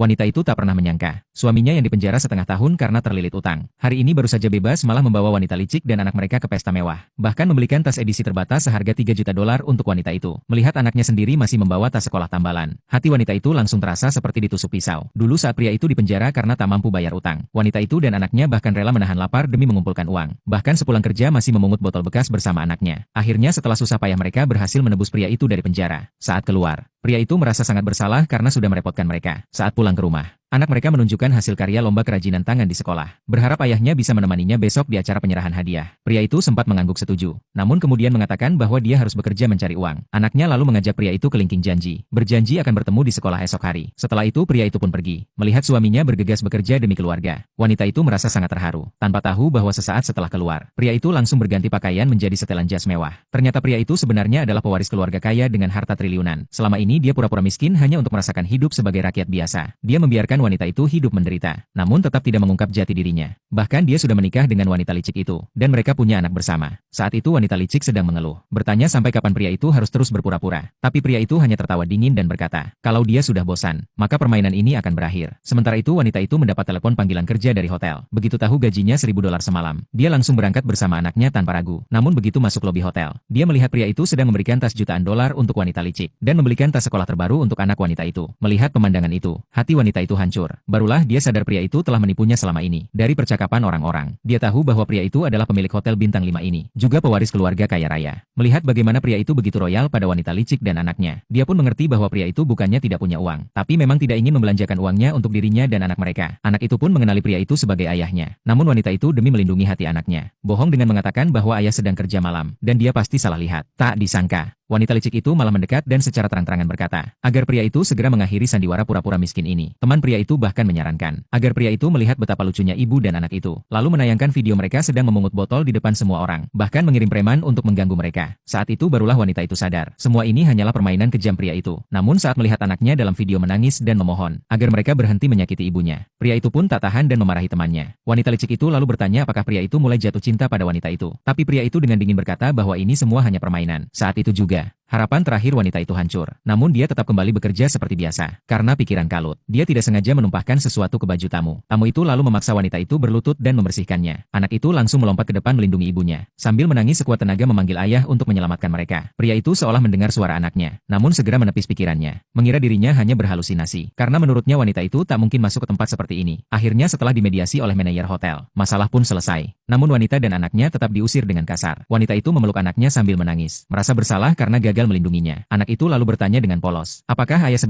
Wanita itu tak pernah menyangka, suaminya yang dipenjara setengah tahun karena terlilit utang. Hari ini baru saja bebas malah membawa wanita licik dan anak mereka ke pesta mewah. Bahkan membelikan tas edisi terbatas seharga $3 juta untuk wanita itu. Melihat anaknya sendiri masih membawa tas sekolah tambalan, hati wanita itu langsung terasa seperti ditusuk pisau. Dulu saat pria itu dipenjara karena tak mampu bayar utang, wanita itu dan anaknya bahkan rela menahan lapar demi mengumpulkan uang. Bahkan sepulang kerja masih memungut botol bekas bersama anaknya. Akhirnya setelah susah payah mereka berhasil menebus pria itu dari penjara. Saat keluar, pria itu merasa sangat bersalah karena sudah merepotkan mereka. Saat pulang ke rumah, anak mereka menunjukkan hasil karya lomba kerajinan tangan di sekolah. Berharap ayahnya bisa menemaninya besok di acara penyerahan hadiah. Pria itu sempat mengangguk setuju, namun kemudian mengatakan bahwa dia harus bekerja mencari uang. Anaknya lalu mengajak pria itu ke kelingking janji, berjanji akan bertemu di sekolah esok hari. Setelah itu pria itu pun pergi. Melihat suaminya bergegas bekerja demi keluarga, wanita itu merasa sangat terharu. Tanpa tahu bahwa sesaat setelah keluar, pria itu langsung berganti pakaian menjadi setelan jas mewah. Ternyata pria itu sebenarnya adalah pewaris keluarga kaya dengan harta triliunan. Selama ini dia pura-pura miskin hanya untuk merasakan hidup sebagai rakyat biasa. Dia membiarkan wanita itu hidup menderita, namun tetap tidak mengungkap jati dirinya. Bahkan dia sudah menikah dengan wanita licik itu, dan mereka punya anak bersama. Saat itu wanita licik sedang mengeluh, bertanya sampai kapan pria itu harus terus berpura-pura. Tapi pria itu hanya tertawa dingin dan berkata, kalau dia sudah bosan, maka permainan ini akan berakhir. Sementara itu wanita itu mendapat telepon panggilan kerja dari hotel. Begitu tahu gajinya $1.000 semalam, dia langsung berangkat bersama anaknya tanpa ragu. Namun begitu masuk lobi hotel, dia melihat pria itu sedang memberikan tas jutaan dolar untuk wanita licik, dan membelikan tas sekolah terbaru untuk anak wanita itu. Melihat pemandangan itu, hati wanita itu hancur. Barulah dia sadar pria itu telah menipunya selama ini. Dari percakapan orang-orang, dia tahu bahwa pria itu adalah pemilik hotel bintang 5 ini, juga pewaris keluarga kaya raya. Melihat bagaimana pria itu begitu royal pada wanita licik dan anaknya, dia pun mengerti bahwa pria itu bukannya tidak punya uang, tapi memang tidak ingin membelanjakan uangnya untuk dirinya dan anak mereka. Anak itu pun mengenali pria itu sebagai ayahnya. Namun wanita itu demi melindungi hati anaknya, bohong dengan mengatakan bahwa ayah sedang kerja malam, dan dia pasti salah lihat. Tak disangka, wanita licik itu malah mendekat dan secara terang-terangan berkata, agar pria itu segera mengakhiri sandiwara pura-pura miskin ini. Teman pria itu bahkan menyarankan, agar pria itu melihat betapa lucunya ibu dan anak itu, lalu menayangkan video mereka sedang memungut botol di depan semua orang, bahkan mengirim preman untuk mengganggu mereka. Saat itu barulah wanita itu sadar, semua ini hanyalah permainan kejam pria itu. Namun saat melihat anaknya dalam video menangis dan memohon, agar mereka berhenti menyakiti ibunya, pria itu pun tak tahan dan memarahi temannya. Wanita licik itu lalu bertanya apakah pria itu mulai jatuh cinta pada wanita itu. Tapi pria itu dengan dingin berkata bahwa ini semua hanya permainan. Saat itu juga, harapan terakhir wanita itu hancur. Namun dia tetap kembali bekerja seperti biasa. Karena pikiran kalut, dia tidak sengaja menumpahkan sesuatu ke baju tamu. Tamu itu lalu memaksa wanita itu berlutut dan membersihkannya. Anak itu langsung melompat ke depan melindungi ibunya, sambil menangis sekuat tenaga memanggil ayah untuk menyelamatkan mereka. Pria itu seolah mendengar suara anaknya, namun segera menepis pikirannya. Mengira dirinya hanya berhalusinasi. Karena menurutnya wanita itu tak mungkin masuk ke tempat seperti ini. Akhirnya setelah dimediasi oleh manajer hotel, masalah pun selesai. Namun wanita dan anaknya tetap diusir dengan kasar. Wanita itu memeluk anaknya sambil menangis, merasa bersalah karena gagal melindunginya. Anak itu lalu bertanya dengan polos, apakah ayah sebenarnya